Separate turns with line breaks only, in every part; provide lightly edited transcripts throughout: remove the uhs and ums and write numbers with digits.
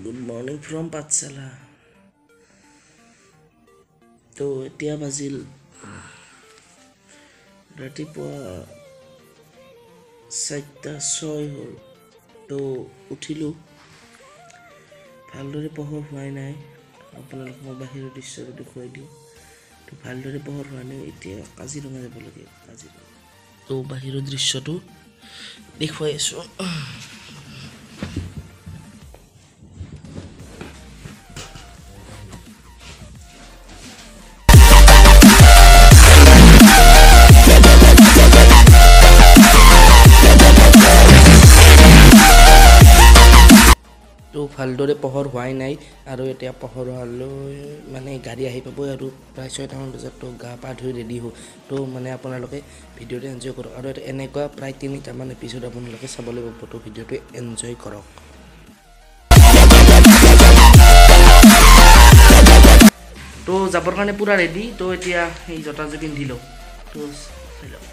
Good morning from Patsala. তো এতিয়া বাজিল ৰাতিপুৱা 4:06 হ'ল তো উঠিলোঁ ভালদৰে পোহৰ হোৱাই নাই আপোনালোকক মই বাহিৰৰ দৃশ্যটো দেখুৱাই দিওঁ তো ভালদৰে পোহৰ হোৱা নাই এতিয়া কাজিৰঙা যাব লাগে কাজিৰঙা তো বাহিৰৰ দৃশ্যটো দেখুৱাই আছোঁ তো ভালদৰে পোহৰ হোৱাই নাই আৰু এতিয়া পোহৰ হোৱালৈ মানে গাড়ী আহি পাব আৰু প্ৰায় 6টামান বজাত তো গা পা ধুই ৰেডি হওঁ তো মানে আপোনালোকে ভিডিঅ'টো এনজয় কৰক আৰু এটা এনেকুৱা প্ৰায় 3টামান এপিছড আপোনালোকে চাবলৈ পাব তো ভিডিঅ'টো এনজয় কৰক তো যাবৰ কাৰণে পুৰা ৰেডি তো এতিয়া এই জোতাযোৰ পিন্ধি লওঁ তো চাই লওক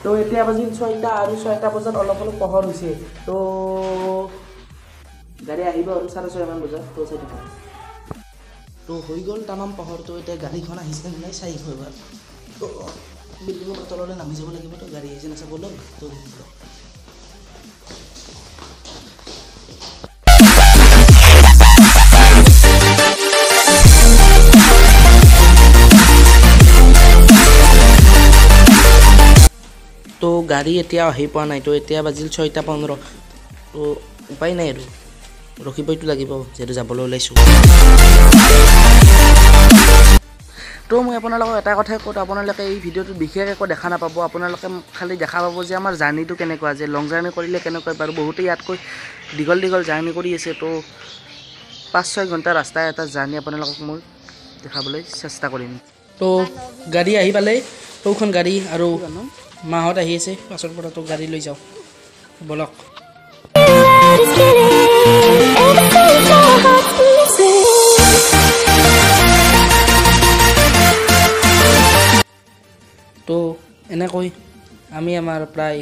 তো এতিয়া বাজিল 6টা আৰু 6টা বজাত অলপ পোহৰ হৈছে তো গাড়ী আহিব আৰু 6:30 মান বজাত তো চাই থাকক তো হৈ গ'ল তামাম পোহৰ তো এতিয়া গাড়ীখন আহিছে নাই চাই এবাৰ তো বিল্ডিঙৰ তললৈ নামি যাব লাগিব তো গাড়ী আহিছে নাচাবলৈ তো তো গাড়ী এতিয়া আহি পোৱা নাই তো এতিয়া বাজিল 6:15 তো উপায় নাই আৰু ৰখিবইতো লাগিব যেটো যাবলৈ ওলাইছোঁ তো মই আপোনালোকক এটা কথাই কওঁ আপোনালোকে এই ভিডিঅ'টো বিশেষ একো দেখা নাপাব আপোনালোকে খালি দেখা পাব যে আমাৰ জাৰ্নিটো কেনেকুৱা যে লং জাৰ্নি কৰিলে কেনেকুৱা বাৰু বহুতেই ইয়াতকৈ দীঘল জাৰ্নি কৰি আছে তো 5-6 ঘণ্টা ৰাস্তা এটা জাৰ্নি আপোনালোকক মই দেখাবলৈ চেষ্টা কৰিম তো গাড়ী আহি পালে তোখন গাড়ী আৰু মাহত আহি আছে পাছৰ পৰা তো গাড়ী লৈ যাওঁ বলক তো এনেকৈ আমি আমাৰ প্ৰায়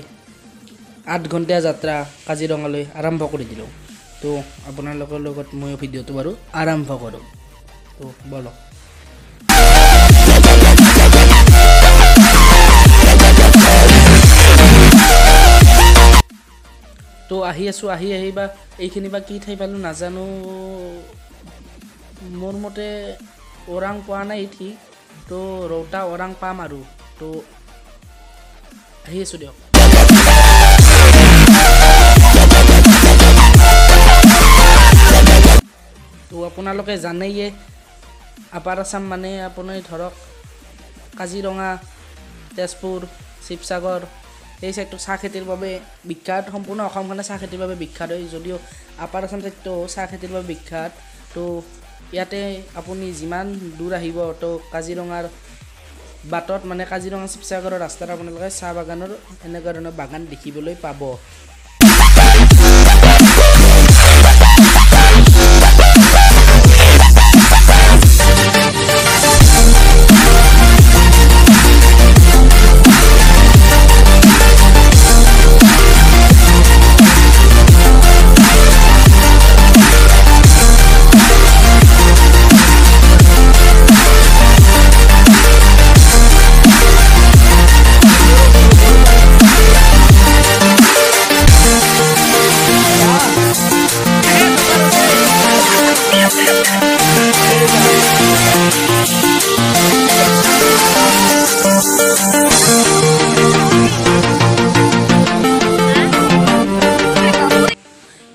8 ঘণ্টা যাত্ৰা কাজিৰঙালৈ আৰম্ভ কৰি দিলোঁ তো আপোনালোকৰ লগত মই ভিডিঅ'টো বাৰু আৰম্ভ কৰোঁ তো বলক তো আহি বা এইখিনি বা কি ঠাই পালোঁ নাজানো মোৰ মতে ওৰাং পোৱা নাই ঠিক তো ৰৌতা ওৰাং পাম আৰু তো আহি আছোঁ দিয়ক তো আপোনালোকে জানেয়ে আপাৰ আছাম মানে আপুনি ধৰক কাজিৰঙা তেজপুৰ শিৱসাগৰ এই সাইডটো চাহ খেতিৰ বাবে বিখ্যাত সম্পূৰ্ণ অসমখনে চাহ খেতিৰ বাবে বিখ্যাত হয় যদিও আপাৰ আছাম সাইডটো চাহ খেতিৰ বাবে বিখ্যাত তো ইয়াতে আপুনি যিমান দূৰ আহিব তো কাজিৰঙাৰ বাটত মানে কাজিৰঙা শিৱসাগৰৰ ৰাস্তাত আপোনালোকে চাহ বাগানৰ এনেকুৱা ধৰণৰ বাগান দেখিবলৈ পাব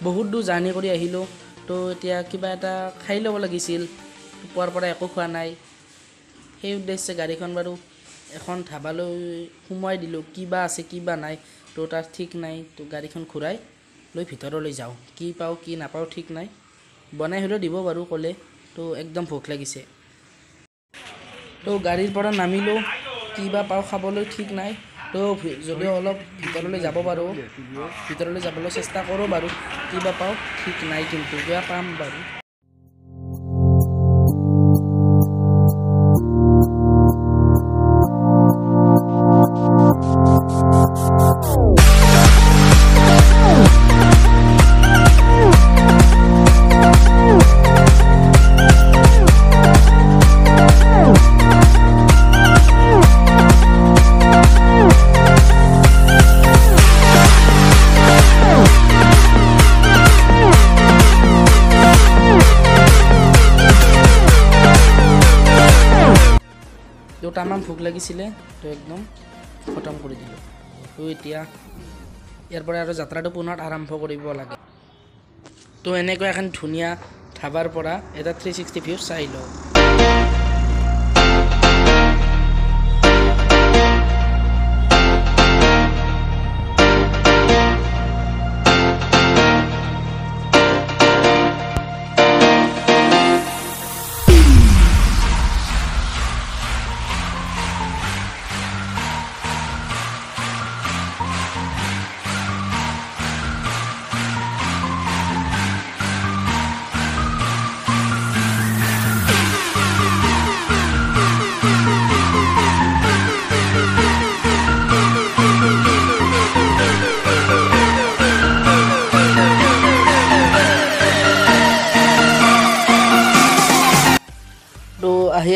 বহুত দূৰ জাৰ্নি কৰি আহিলোঁ তো এতিয়া কিবা এটা খাই ল'ব লাগিছিল পোৱাৰ পৰা একো খোৱা নাই সেই উদ্দেশ্যে গাড়ীখন বাৰু এখন ধাবালৈ সোমোৱাই দিলোঁ কিবা আছে কিবা নাই তো তাৰ ঠিক নাই তো গাড়ীখন ঘূৰাই লৈ ভিতৰলৈ যাওঁ কি পাওঁ কি নাপাওঁ ঠিক নাই বনাই হ'লেও দিব বাৰু ক'লে তো একদম ভোক লাগিছে তো গাড়ীৰ পৰা নামিলোঁ কিবা পাওঁ খাবলৈ ঠিক নাই তো যদিও অলপ ভিতৰলৈ যাব পাৰোঁ ভিতৰলৈ যাবলৈ চেষ্টা কৰোঁ বাৰু কিবা পাওঁ ঠিক নাই কিন্তু কিবা পাম বাৰু তামাম ভোক লাগিছিলে তো একদম খতম কৰি দিলোঁ তো এতিয়া ইয়াৰ পৰা আৰু যাত্ৰাটো পুনৰ আৰম্ভ কৰিব লাগে তো এনেকৈ এখন ধুনীয়া ধাবাৰ পৰা এটা 360 ভিউ চাই লওঁ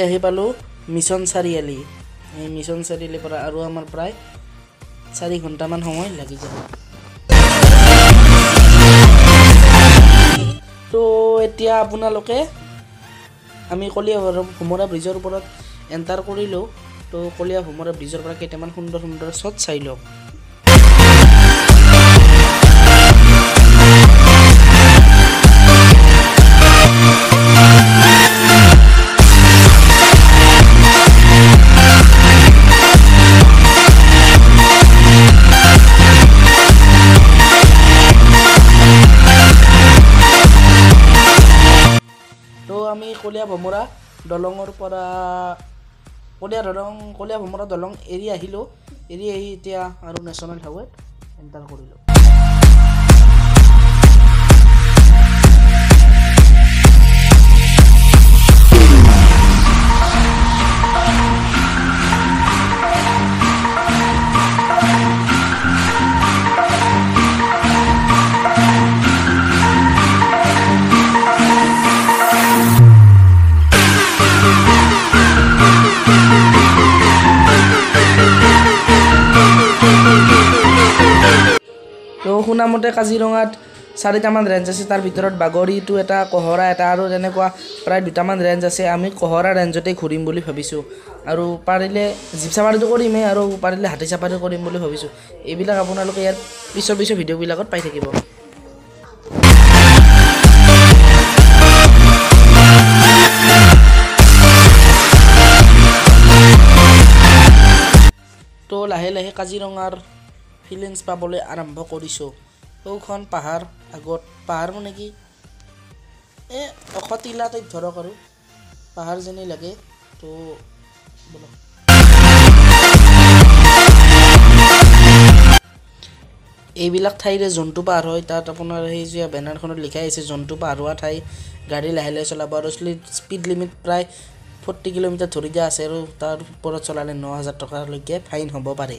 আহি পালোঁ মিছন চাৰিআলি এই মিছন চাৰিআলিৰ পৰা আৰু আমাৰ প্ৰায় 4 ঘণ্টামান সময় লাগি যাব তো এতিয়া আপোনালোকে আমি কলীয়া ভোমৰা ব্ৰিজৰ ওপৰত এণ্টাৰ কৰিলোঁ তো কলীয়া ভোমৰা ব্ৰিজৰ পৰা কেইটামান সুন্দৰ সুন্দৰ শ্বট চাই লওক আমি কলীয়া ভোমৰা দলঙৰ পৰা কলীয়া ভোমৰা দলং এৰি আহিলোঁ এৰি আহি এতিয়া আৰু নেশ্যনেল হাইৱেত এণ্টাৰ কৰিলোঁ শুনামতে কাজিৰঙাত 4টামান ৰেঞ্জ আছে তাৰ ভিতৰত বাগৰিটো এটা কহৰা এটা আৰু তেনেকুৱা প্ৰায় 2টামান ৰেঞ্জ আছে আমি কহৰা ৰেঞ্জতে ঘূৰিম বুলি ভাবিছোঁ আৰু পাৰিলে জীপ চাফাৰীটো কৰিমেই আৰু পাৰিলে হাতী চাফাৰী কৰিম বুলি ভাবিছোঁ এইবিলাক আপোনালোকে ইয়াৰ পিছৰ ভিডিঅ'বিলাকত পাই থাকিব তো লাহে লাহে কাজিৰঙাৰ ফিলিংছ পাবলৈ আৰম্ভ কৰিছোঁ সৌখন পাহাৰ আগত পাহাৰ মানে কি অখতিলা টাইপ ধৰক আৰু পাহাৰ যেনে লাগে তো এইবিলাক ঠাইৰে জন্তু পাৰ হয় তাত আপোনাৰ সেই যে বেনাৰখনত লিখাই আছে জন্তু পাৰোৱা ঠাই গাড়ী লাহে লাহে চলাব আৰু স্পীড লিমিট প্ৰায় 40 কিলোমিটাৰ ধৰি দিয়া আছে আৰু তাৰ ওপৰত চলালে 9000 টকালৈকে ফাইন হ'ব পাৰে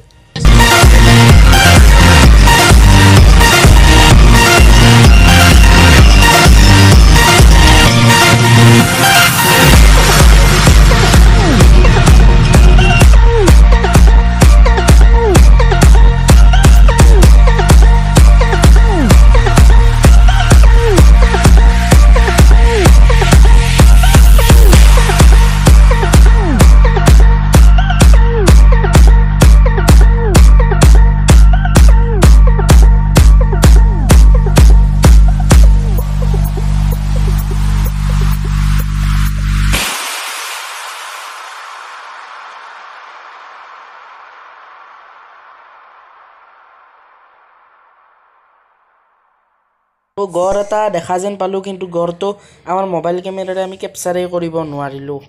তো গড় এটা দেখা যেন পালোঁ কিন্তু গড়টো আমাৰ মোবাইল কেমেৰাৰে আমি কেপচাৰে কৰিব নোৱাৰিলোঁ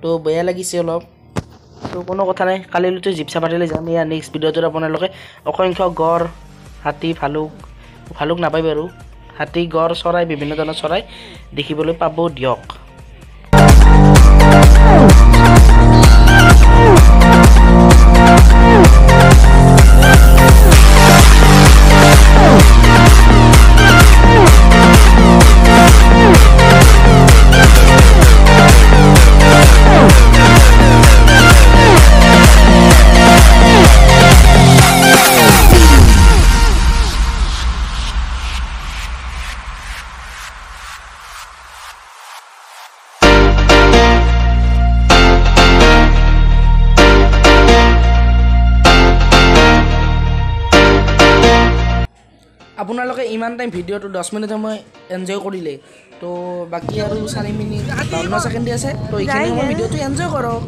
তো বেয়া লাগিছে অলপ তো কোনো কথা নাই কালিলৈতো জীপ চাফাৰীলৈ যাম ইয়াৰ নেক্সট ভিডিঅ'টোত আপোনালোকে অসংখ্য গড় হাতী ভালুক নাপায় বাৰু হাতী গড় চৰাই বিভিন্ন ধৰণৰ চৰাই দেখিবলৈ পাব দিয়ক আপোনালোকে ইমান টাইম ভিডিঅ'টো 10 মিনিট সময় এনজয় কৰিলে তো বাকী আৰু 4 মিনিট 52 ছেকেণ্ড আছে তো এইখিনি সময় ভিডিঅ'টো এনজয় কৰক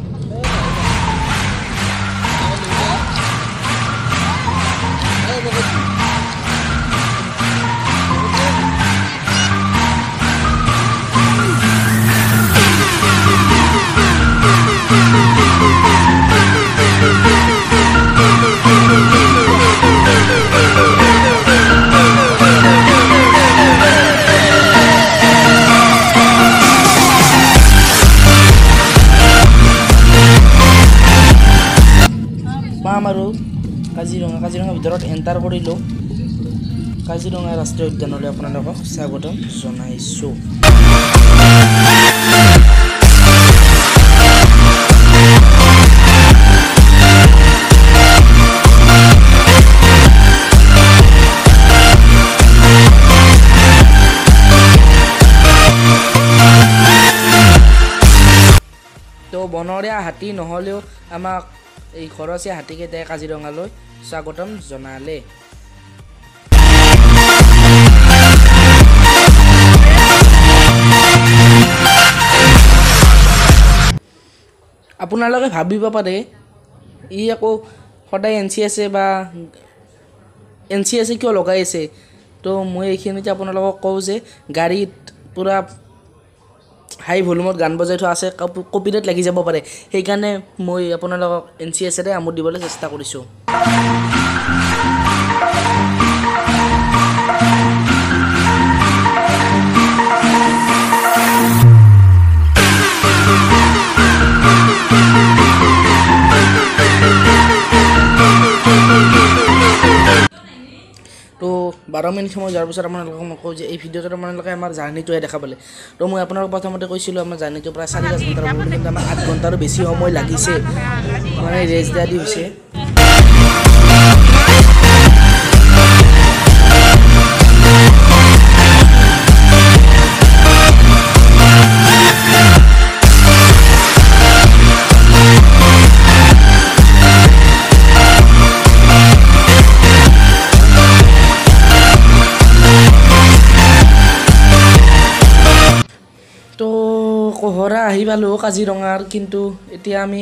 পাম আৰু কাজিৰঙা ভিতৰত এণ্টাৰ কৰিলোঁ কাজিৰঙা ৰাষ্ট্ৰীয় উদ্যানলৈ আপোনালোকক স্বাগতম জনাইছোঁ তো বনৰীয়া হাতী নহ'লেও আমাক এই ঘৰচীয়া হাতীকেইটাই কাজিৰঙালৈ স্বাগতম জনালে আপোনালোকে ভাবিব পাৰে ই আকৌ সদায় NCS বা NCS কিয় লগাই আছে তো মই এইখিনিতে আপোনালোকক কওঁ যে গাড়ীত পুৰা হাই ভলিউমত গান বজাই থোৱা আছে কপিৰাইট লাগি যাব পাৰে সেইকাৰণে মই আপোনালোকক NCS ৰে আমোদ দিবলৈ চেষ্টা কৰিছোঁ তো 12 মিনিট সময় যোৱাৰ পিছত আপোনালোকক মই কওঁ যে এই ভিডিঅ'টোত আপোনালোকে আমাৰ জাৰ্ণিটোহে দেখা পালে তো মই আপোনালোকক প্ৰথমতে কৈছিলোঁ আমাৰ জাৰ্ণিটো প্ৰায় 4-5 ঘণ্টাৰ হ'ব কিন্তু আমাৰ 8 ঘণ্টাৰো বেছি সময় লাগিছে মানে ৰেষ্ট দিয়া দি হৈছে তো কহৰা আহি পালোঁ কাজিৰঙাৰ কিন্তু এতিয়া আমি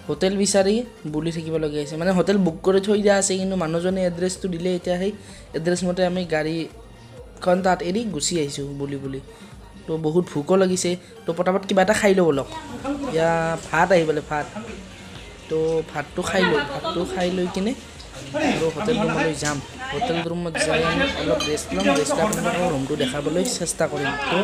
হোটেল বিচাৰি বুলি থাকিবলগীয়া হৈছে মানে হোটেল বুক কৰি থৈ দিয়া আছে কিন্তু মানুহজনে এড্ৰেছটো দিলে এতিয়া সেই এড্ৰেছ মতে আমি গাড়ীখন তাত এৰি গুচি আহিছোঁ বুলি তো বহুত ভোকো লাগিছে তো পটাপট কিবা এটা খাই লওঁ বলক এতিয়া ভাত আহি পালে ভাত তো ভাতটো খাই লৈ কিনে আৰু হোটেল ৰুমলৈ যাম হোটেল ৰুমত যাই আমি অলপ ৰেষ্ট ল'ম ৰেষ্ট লৈ আপোনালোকক ৰুমটো দেখাবলৈ চেষ্টা কৰিম তো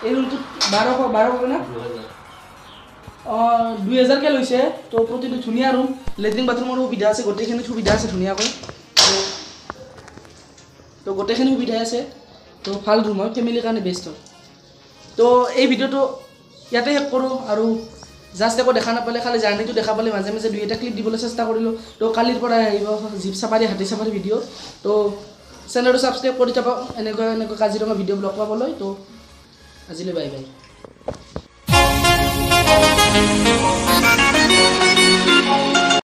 এই ৰুমটোত 1200 না 2000 কে লৈছে তো প্ৰতিটো ধুনীয়া ৰুম লেট্ৰিন বাথৰুমৰ সুবিধা আছে গোটেইখিনি সুবিধা আছে ধুনীয়াকৈ তো গোটেইখিনি সুবিধা আছে তো ভাল ৰুম হয় ফেমিলিৰ কাৰণে বেষ্ট হয় তো এই ভিডিঅ'টো ইয়াতে শেষ কৰোঁ আৰু জাষ্ট একো দেখা নাপালে খালি জাৰ্ণিটো দেখা পালে মাজে মাজে 2-এটা ক্লিপ দিবলৈ চেষ্টা কৰিলোঁ তো কালিৰ পৰা আহিব জীপ চাফাৰী হাতী চাফাৰী ভিডিঅ' তো চেনেলটো ছাবস্ক্ৰাইব কৰি যাব এনেকুৱা কাজিৰঙা ভিডিঅ' ব্লগ পাবলৈ তো আজিলৈ বাই বাই